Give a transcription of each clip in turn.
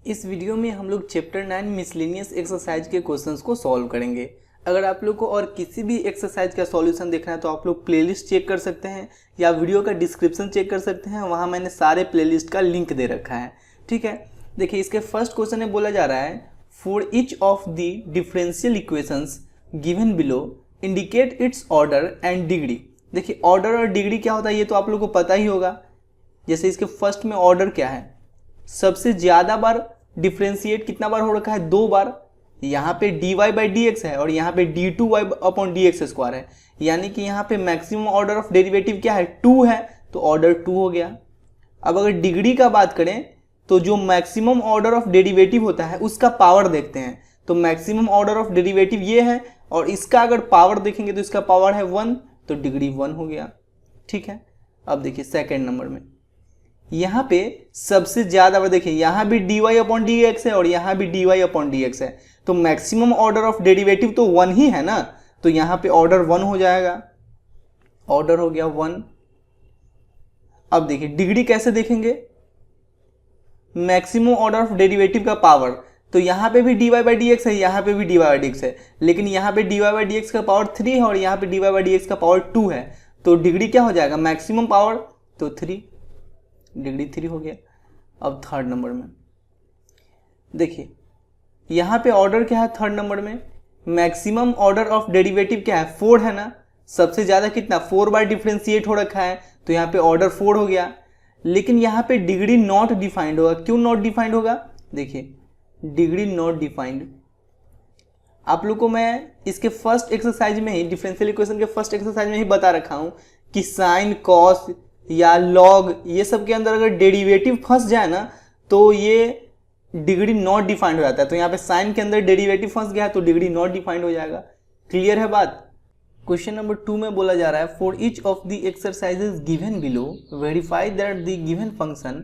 इस वीडियो में हम लोग चैप्टर 9 मिसलेनियस एक्सरसाइज के क्वेश्चंस को सॉल्व करेंगे। अगर आप लोग को और किसी भी एक्सरसाइज का सॉल्यूशन देखना है तो आप लोग प्लेलिस्ट चेक कर सकते हैं या वीडियो का डिस्क्रिप्शन चेक कर सकते हैं, वहाँ मैंने सारे प्लेलिस्ट का लिंक दे रखा है। ठीक है, देखिए इसके फर्स्ट क्वेश्चन में बोला जा रहा है for each of the differential equations given below indicate it's order and degree. देखिए ऑर्डर और डिग्री क्या होता है ये तो आप लोग को पता ही होगा। जैसे इसके फर्स्ट में ऑर्डर क्या है, सबसे ज्यादा बार डिफ्रेंशिएट कितना बार हो रखा है, 2 बार। यहाँ पे dy बाई डी एक्स है और यहाँ पे d2y upon d x square है, यानी कि यहाँ पे मैक्सिमम ऑर्डर ऑफ डेरिवेटिव क्या है, 2 है, तो ऑर्डर 2 हो गया। अब अगर डिग्री का बात करें तो जो मैक्सिमम ऑर्डर ऑफ डेरिवेटिव होता है उसका पावर देखते हैं, तो मैक्सिमम ऑर्डर ऑफ डेरिवेटिव ये है और इसका अगर पावर देखेंगे तो इसका पावर है 1, तो डिग्री 1 हो गया। ठीक है, अब देखिए सेकेंड नंबर में यहाँ पे सबसे ज्यादा, देखिए यहाँ भी dy अपॉन डी एक्स है और यहाँ भी dy अपॉन डी एक्स है, तो मैक्सिमम ऑर्डर ऑफ डेरिवेटिव तो 1 ही है ना, तो यहाँ पे ऑर्डर 1 हो जाएगा, ऑर्डर हो गया 1। अब देखिए डिग्री कैसे देखेंगे, मैक्सिमम ऑर्डर ऑफ डेरिवेटिव का पावर, तो यहाँ पे भी dy बाई डी एक्स है, यहाँ पे भी dy बाई डी एक्स है, लेकिन यहाँ पे dy बाई डी एक्स का पावर 3 है और यहाँ पे dy बाई डी एक्स का पावर 2 है, तो डिग्री क्या हो जाएगा, मैक्सिमम पावर तो 3, डिग्री 3 हो गया। अब थर्ड नंबर में देखिए यहाँ पे ऑर्डर क्या है, थर्ड नंबर में मैक्सिमम ऑर्डर ऑफ डेरिवेटिव क्या है, 4 है ना, सबसे ज्यादा कितना 4 बार डिफ्रेंशिएट हो रखा है, तो यहाँ पे ऑर्डर 4 हो गया। लेकिन यहाँ पे डिग्री नॉट डिफाइंड होगा, क्यों नॉट डिफाइंड होगा, देखिए डिग्री नॉट डिफाइंड, आप लोग को मैं इसके फर्स्ट एक्सरसाइज में ही, डिफरेंशियल इक्वेशन के फर्स्ट एक्सरसाइज में ही बता रखा हूं कि साइन कॉस या लॉग ये सब के अंदर अगर डेरिवेटिव फंस जाए ना तो ये डिग्री नॉट डिफाइंड हो जाता है। तो यहाँ पे साइन के अंदर डेरिवेटिव फंस गया है तो डिग्री नॉट डिफाइंड हो जाएगा। क्लियर है बात। क्वेश्चन नंबर 2 में बोला जा रहा है for each of the exercises given below verify that the given function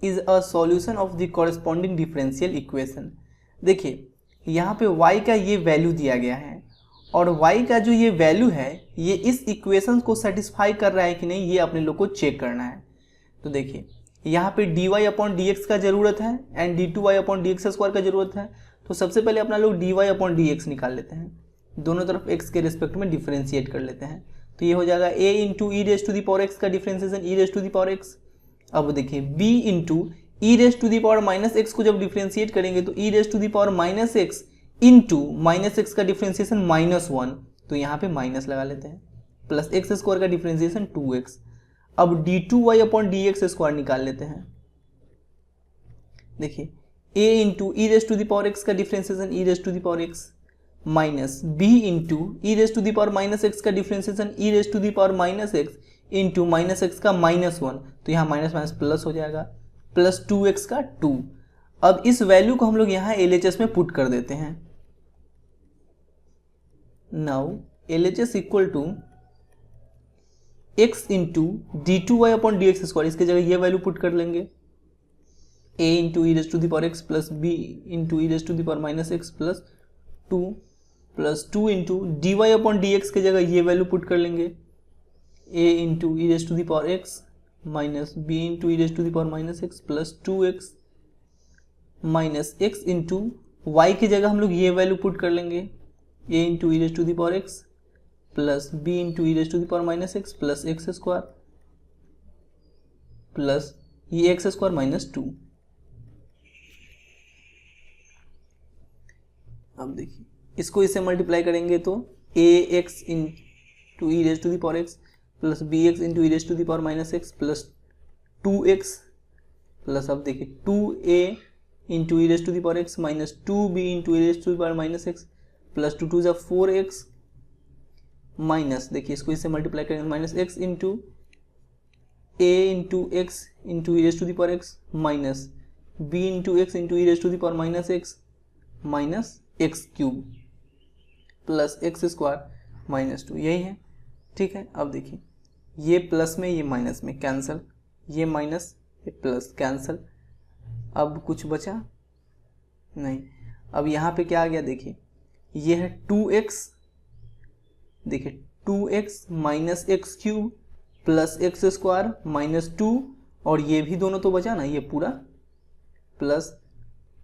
is a solution of the corresponding differential equation. देखिए यहाँ पे y का ये वैल्यू दिया गया है और y का जो ये वैल्यू है ये इस इक्वेशन को सेटिस्फाई कर रहा है कि नहीं, ये अपने लोग को चेक करना है। तो देखिए यहाँ पे dy अपॉन डी एक्स का जरूरत है and d2y upon d x square का जरूरत है। तो सबसे पहले अपना लोग dy अपॉन डी एक्स निकाल लेते हैं, दोनों तरफ x के रिस्पेक्ट में डिफ्रेंशिएट कर लेते हैं, तो ये हो जाएगा a into e raise to the power x का differentiation e raise to the power x. अब देखिए b into e raise to the power minus x को जब डिफ्रेंशिएट करेंगे तो e raise to the power minus x into minus x का differentiation -1, तो यहाँ पे माइनस लगा लेते हैं, प्लस एक्स स्क्वायर का डिफ्रेंसिएशन 2x। अब d2y upon d x square निकाल लेते हैं। देखिए a into e raise to the power x का differentiation e raise to the power x minus b into e raise to the power minus x का differentiation e raise to the power minus x into minus x का -1, तो यहाँ minus minus plus हो जाएगा, plus 2x का 2। अब इस value को हम लोग यहाँ LHS में पुट कर देते हैं। Now LHS equal to x into d2y upon d x square, इसके जगह ये वैल्यू पुट कर लेंगे, a into e raise to the power x plus b into e raise to the power minus x plus 2 into d y upon d x के जगह ये value put कर लेंगे, a into e raise to the power x minus b into e raise to the power minus x plus 2x minus x into y की जगह हम लोग ये वैल्यू पुट कर लेंगे, a into e raise to the power x plus b into e raise to the power minus x plus x square plus ये x square minus 2। अब देखिए इसको इससे मल्टीप्लाई करेंगे तो ax into e raise to the power x plus bx into e raise to the power minus x plus 2x plus, अब देखिए 2a into e raise to the power x minus 2b into e raise to the power minus x plus 2 जा 4x minus, देखिए इसको इससे multiply करेंगे minus x into a into x into e raise to the power x minus b into x into e raise to the power minus x cube plus x square minus 2, यही है। ठीक है, अब देखिए ये plus में ये minus में कैंसिल, ये माइनस ये प्लस कैंसिल, अब कुछ बचा नहीं। अब यहाँ पे क्या आ गया, देखिए ये है 2x, देखिए 2x minus x cube plus x square minus 2, और ये भी दोनों तो बचा ना, ये पूरा plus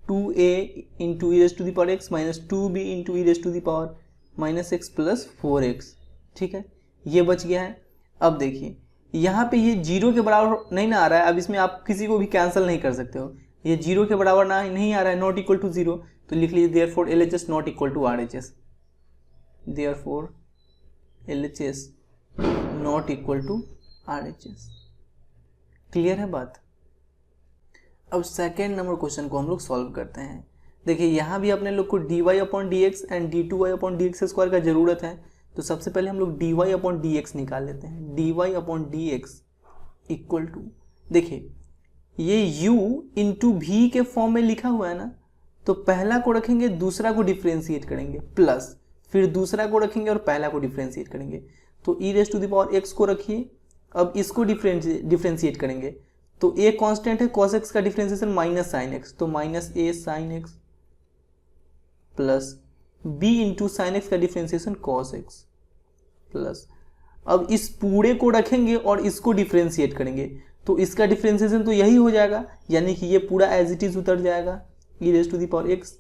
2a into e raise to the power x minus 2b into e raise to the power minus x plus 4x। ठीक है, ये बच गया है। अब देखिए यहाँ पे ये जीरो के बराबर नहीं ना आ रहा है, अब इसमें आप किसी को भी कैंसिल नहीं कर सकते हो, ये जीरो के बराबर ना नहीं आ रहा है, नॉट इक्वल टू जीरो, तो लिख लीजिए therefore LHS not equal to RHS, therefore LHS not equal to RHS। Clear है बात। अब सेकेंड नंबर क्वेश्चन को हम लोग सॉल्व करते हैं। देखिए यहाँ भी अपने लोग को dy upon d x and d2y upon d x square का जरूरत है, तो सबसे पहले हम लोग dy अपॉन डी एक्स निकाल लेते हैं। dy upon d x equal to, देखिए ये u इंटू भी के फॉर्म में लिखा हुआ है ना, तो पहला को रखेंगे दूसरा को डिफ्रेंशिएट करेंगे, प्लस फिर दूसरा को रखेंगे और पहला को डिफ्रेंशिएट करेंगे, तो e raise to the power x को रखिए, अब इसको डिफ्रेंशिएट करेंगे, तो a कांस्टेंट है, cos x का डिफ्रेंशिएशन माइनस साइन एक्स, तो minus a sine x plus b into sine x का डिफ्रेंशिएशन cos x प्लस, अब इस पूरे को रखेंगे और इसको डिफ्रेंशिएट करेंगे, तो इसका डिफ्रेंशिएशन तो यही हो जाएगा, यानी कि ये पूरा एज इट इज उतर जाएगा, e raise to the power x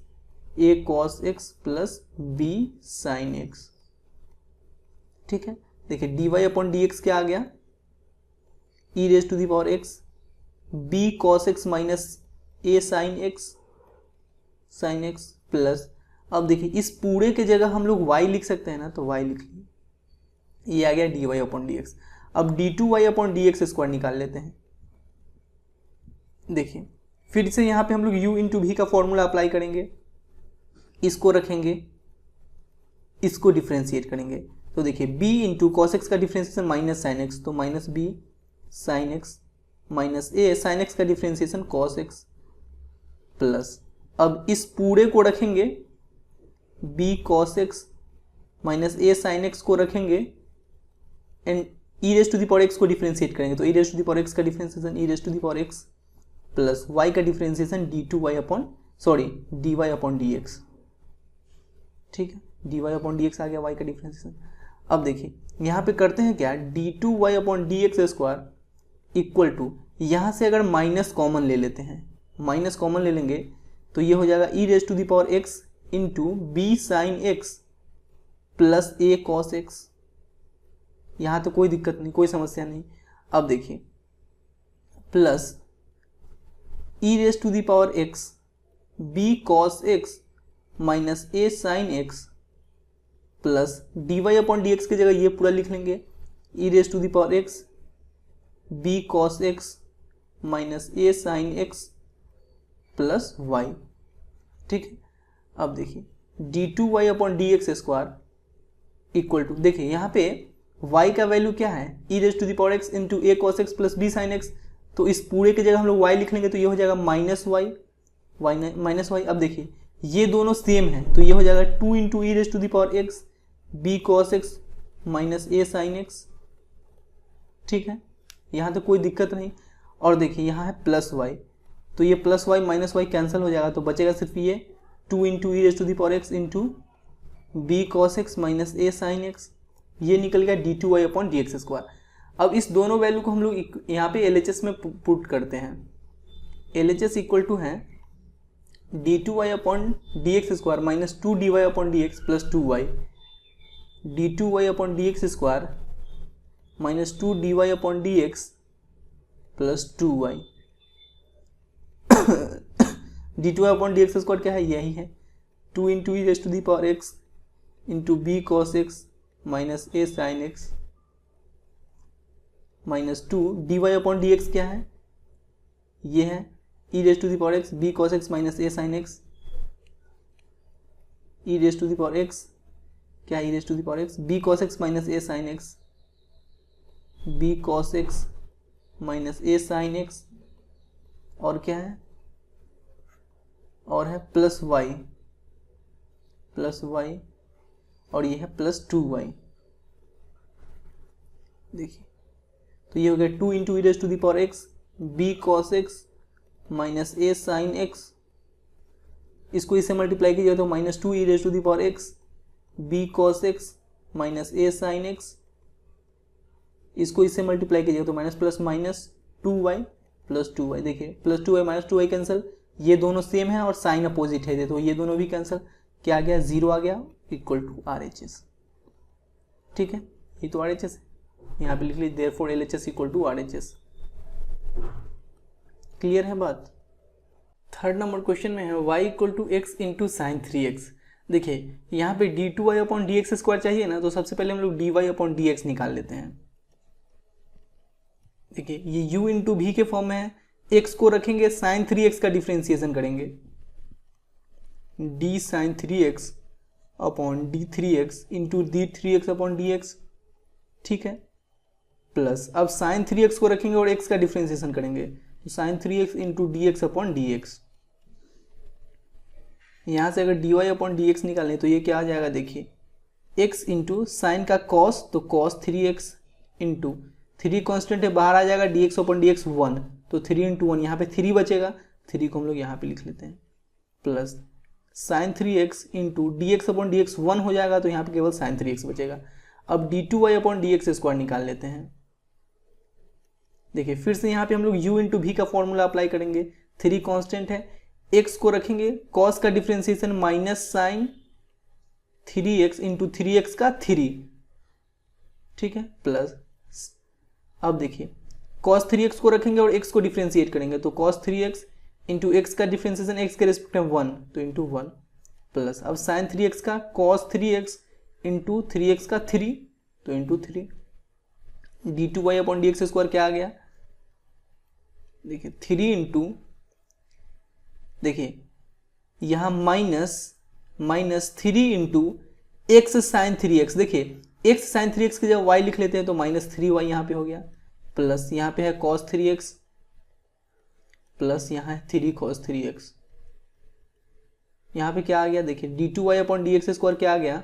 a cos x plus b sine x। ठीक है, देखिए dy अपॉन डी एक्स क्या आ गया, e raise to the power x b cos x minus a sine x plus, अब देखिए इस पूरे के जगह हम लोग y लिख सकते हैं ना, तो y लिख लीजिए, ये आ गया dy अपॉन डी एक्स। अब d2y upon d x square निकाल लेते हैं। देखिए फिर से यहाँ पे हम लोग u इंटू भी का फॉर्मूला अप्लाई करेंगे, इसको रखेंगे, इसको डिफ्रेंशिएट करेंगे, तो देखिए b इंटू कॉस एक्स का डिफ्रेंशिएशन माइनस साइन एक्स, तो minus b sine x minus a sine x का डिफ्रेंशिएशन cos x प्लस, अब इस पूरे को रखेंगे b cos x minus a sine x को रखेंगे and e raise to the power x को डिफ्रेंशिएट करेंगे, तो e raise to the power x का differentiation e raise to the power x plus y का differentiation d2y upon dy upon dx। ठीक है, dy upon dx आ गया y का differentiation. अब देखिए यहाँ पे करते हैं क्या, d2y upon dx square equal to, यहाँ से अगर माइनस कॉमन ले लेते हैं, माइनस कॉमन ले लेंगे तो ये हो जाएगा e raise to the power x into b sine x plus a cos x. यहाँ तो कोई दिक्कत नहीं, कोई समस्या नहीं। अब देखिए plus e raise to the power x b cos x minus a sine x plus d y upon d x की जगह ये पूरा लिख लेंगे, e raise to the power x b cos x minus a sine x plus y. ठीक है, अब देखिए d two y upon d x square equal to, देखिए यहाँ पे y का वैल्यू क्या है, e raise to the power x into a cos x plus b sine x, तो इस पूरे की जगह हम लोग y लिख लेंगे, तो ये हो जाएगा माइनस वाई माइनस वाई। अब देखिए ये दोनों सेम है, तो ये हो जाएगा 2 into e raise to the power x b cos x minus a sine x. ठीक है, यहाँ तो कोई दिक्कत नहीं। और देखिए यहाँ है प्लस वाई, तो ये plus y minus y cancel हो जाएगा, तो बचेगा सिर्फ ये 2 into e raise to the power x into b cos x minus a sine x, ये निकल गया d two y upon d x square. अब इस दोनों वैल्यू को हम लोग यहाँ पे एल एच एस में पुट करते हैं, L H S equal to है d two y upon d x square minus 2 d y upon d x plus 2 y, d two y upon d x square minus 2 d y upon d x plus 2 y. D two y upon d x square क्या है, यही है 2 into e raise to the power x into b cos x minus a sine x minus 2 d y upon d x क्या है, ये है e raise to the power x b cos x minus a sine x, e raise to the power x क्या है, e raise to the power x b cos x minus a sine x, b cos x minus a sine x, और क्या है, और है plus Y और ये है प्लस 2 वाई। देखिए तो ये हो गया 2 into e raise to the power x b cos x minus a sine x, इसको इससे मल्टीप्लाई कीजिए तो minus 2 e raise to the power x b cos x minus a sine x, इसको इससे मल्टीप्लाई कीजिएगा तो minus plus minus 2 y plus 2 y. देखिए plus 2 y minus 2 y cancel, ये दोनों सेम है और साइन अपोजिट है, तो ये दोनों भी कैंसिल, क्या आ गया 0 आ गया इक्वल टू RHS। ठीक है, ये तो RHS है, यहाँ पे लिख लीजिए therefore LHS equal to RHS। Clear है बात। थर्ड नंबर क्वेश्चन में है y equal to x into sine 3x। देखिए यहाँ पे d2y upon d x square चाहिए ना, तो सबसे पहले हम लोग dy अपॉन डी एक्स निकाल लेते हैं। देखिए ये u इंटू भी के फॉर्म में है, x को रखेंगे साइन 3x का डिफ्रेंसिएशन करेंगे, d sine 3x upon d3x into d3x upon dx। ठीक है, प्लस अब साइन 3x को रखेंगे और x का डिफ्रेंसिएशन करेंगे, तो sine 3x into dx upon dx। यहाँ से अगर dy अपॉन dx निकालें तो ये क्या आ जाएगा, देखिए x इंटू साइन का cos, तो cos 3x इंटू 3 कॉन्स्टेंट है बाहर आ जाएगा, dx अपॉन dx 1, तो 3 इंटू 1, यहाँ पे 3 बचेगा, 3 को हम लोग यहाँ पे लिख लेते हैं, plus sign 3x into D x upon d x 1 हो जाएगा, तो यहाँ पे केवल साइन 3x बचेगा। अब d2y upon d x square निकाल लेते हैं। देखिए फिर से यहाँ पे हम लोग u इंटू भी का फॉर्मूला अप्लाई करेंगे, 3 कांस्टेंट है, x को रखेंगे cos का differentiation minus sign 3x into 3x का 3। ठीक है, प्लस अब देखिए cos 3x को रखेंगे और x को डिफ्रेंशिएट करेंगे, तो cos 3x इंटू एक्स का डिफ्रेंसिएशन x के रिस्पेक्ट में 1, तो इंटू 1, प्लस अब साइन 3x का cos 3x इंटू 3x का 3, तो into 3, d2y upon d x square क्या आ गया, देखिए 3 इंटू, देखिए यहाँ minus 3 into x sign 3x। देखिए x साइन 3x की जब y लिख लेते हैं तो माइनस 3y यहाँ पे हो गया, प्लस यहाँ पे है cos 3x, प्लस यहाँ है 3 cos 3x। यहाँ पे क्या आ गया, देखिए d2y upon d x square क्या आ गया,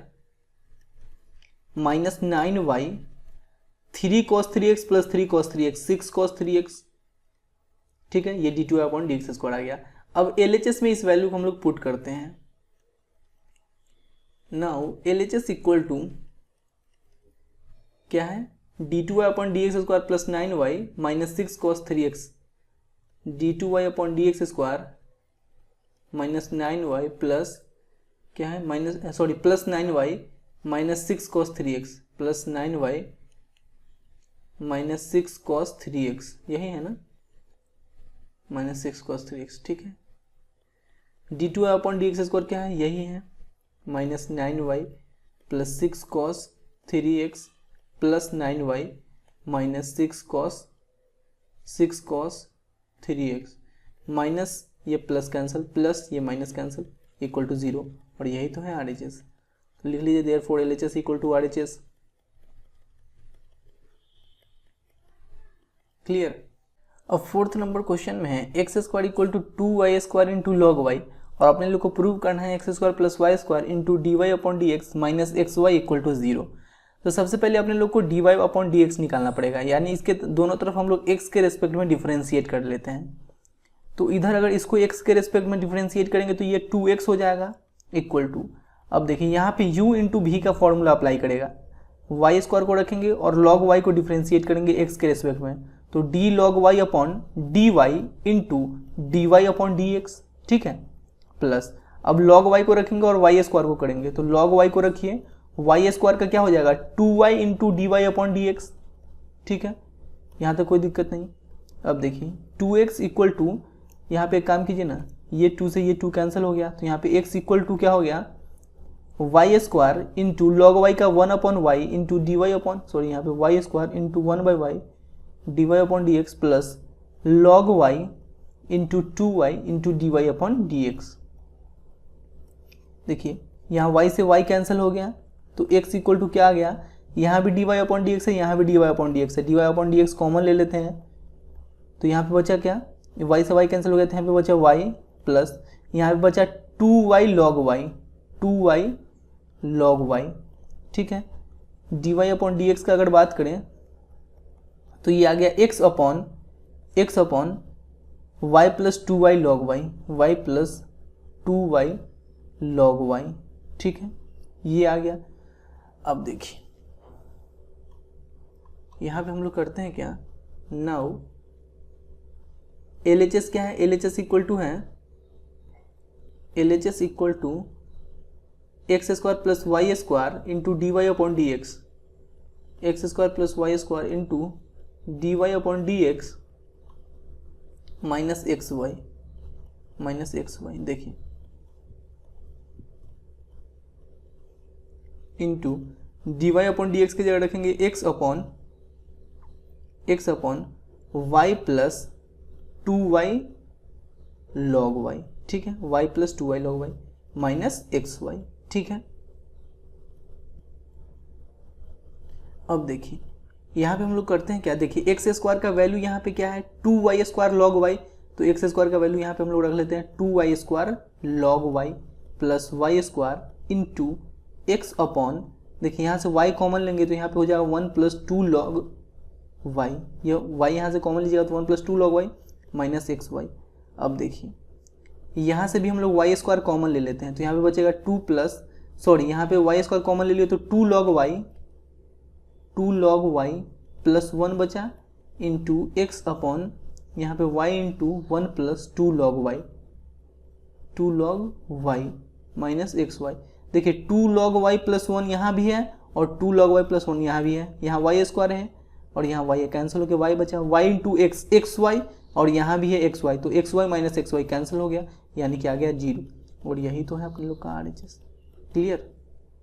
minus 9y 3 cos 3x plus 3 cos 3x 6 cos 3x। ठीक है, ये d2y upon d x square आ गया। अब LHS में इस वैल्यू को हम लोग पुट करते हैं। नाउ LHS इक्वल टू क्या है, d2y upon d x square plus 9y minus 6 cos 3x, d2y upon d x square minus 9y plus क्या है plus 9y minus 6 cos 3x plus 9y minus 6 cos 3x, यही है ना, minus 6 cos 3x। ठीक है, d2y upon d x square क्या है, यही है, minus 9y plus 6 cos 3x plus 9y minus 6 cos 3x, minus ये प्लस कैंसिल, प्लस ये माइनस कैंसिल, इक्वल टू 0, और यही तो है RHS। तो लिख लीजिए therefore LHS equal to RHS। Clear. अब फोर्थ नंबर क्वेश्चन में है x square equal to 2y square into log y, और अपने लोग को प्रूव करना है x square plus y square into d y upon d x minus x y equal to 0। तो सबसे पहले अपने लोग को d y upon d x निकालना पड़ेगा, यानी इसके दोनों तरफ हम लोग एक्स के रेस्पेक्ट में डिफ्रेंशिएट कर लेते हैं। तो इधर अगर इसको एक्स के रेस्पेक्ट में डिफ्रेंशिएट करेंगे तो ये 2x हो जाएगा इक्वल टू, अब देखिए यहाँ पे u इंटू भी का फॉर्मूला अप्लाई करेगा, वाई स्क्वायर को रखेंगे और लॉग वाई को डिफ्रेंशिएट करेंगे एक्स के रेस्पेक्ट में, तो d log y upon d y into d y upon d x. ठीक है, प्लस अब लॉग वाई को रखेंगे और वाई स्क्वायर को करेंगे, तो लॉग वाई को रखिए, वाई स्क्वायर का क्या हो जाएगा 2y into d y upon d x. ठीक है, यहाँ तक कोई दिक्कत नहीं। अब देखिए 2x इक्वल टू, यहाँ पे एक काम कीजिए ना, ये 2 से ये 2 कैंसिल हो गया, तो यहाँ पे x इक्वल टू क्या हो गया y square into log y का 1 upon y into d y upon यहाँ पे y square into 1 by y d y upon d x plus log y into 2y into d y upon d x. देखिए यहाँ y से y cancel हो गया, तो x equal to क्या आ गया, यहाँ भी d y upon d x है, यहाँ भी d y upon d x है, d y upon d x common ले लेते हैं, तो यहाँ पे बचा क्या, y से y कैंसिल हो गया, तो यहाँ पे बचा y प्लस यहाँ पे बचा 2y log Y, 2y log y. ठीक है, d y upon d x का अगर बात करें तो ये आ गया x upon y plus 2y log y, y plus 2y log y. ठीक है, ये आ गया। अब देखिए यहाँ पे हम लोग करते हैं क्या, नाउ LHS क्या है, LHS इक्वल टू है LHS equal to x square plus y square into d y upon d x, x square plus y square into d y upon d x minus x y, देखिए into d y upon d x की जगह रखेंगे x upon y plus 2y log y, ठीक है, y plus 2y log y minus x y, ठीक है। अब देखिए यहाँ पे हम लोग करते हैं क्या, देखिए एक्स स्क्वायर का वैल्यू यहाँ पे क्या है 2y स्क्वायर लॉग वाई, तो एक्स स्क्वायर का वैल्यू यहाँ पे हम लोग रख लेते हैं 2y square log y plus y square into x upon, देखिए यहाँ से y कॉमन लेंगे तो यहाँ पे हो जाएगा 1 प्लस 2 लॉग वाई, यह y यहाँ से कॉमन लीजिएगा तो 1 plus 2 log y minus x y. अब देखिए यहाँ से भी हम लोग वाई स्क्वायर कॉमन ले लेते हैं तो यहाँ पे बचेगा 2 प्लस, सॉरी यहाँ पे वाई स्क्वायर कॉमन ले लिया तो 2 लॉग वाई प्लस 1 बचा इंटू एक्स अपॉन यहाँ पे y into 1 plus 2 log y minus x y. देखिए 2 लॉग वाई प्लस 1 यहाँ भी है और 2 लॉग वाई प्लस 1 यहाँ भी है, यहाँ वाई स्क्वायर है और यहाँ वाई कैंसिल हो गया, वाई बचा y इंटू एक्स वाई और यहाँ भी है एक्स वाई, तो x y minus x y cancel हो गया, यानी कि आ गया 0, और यही तो है आप लोग का RHS। क्लियर।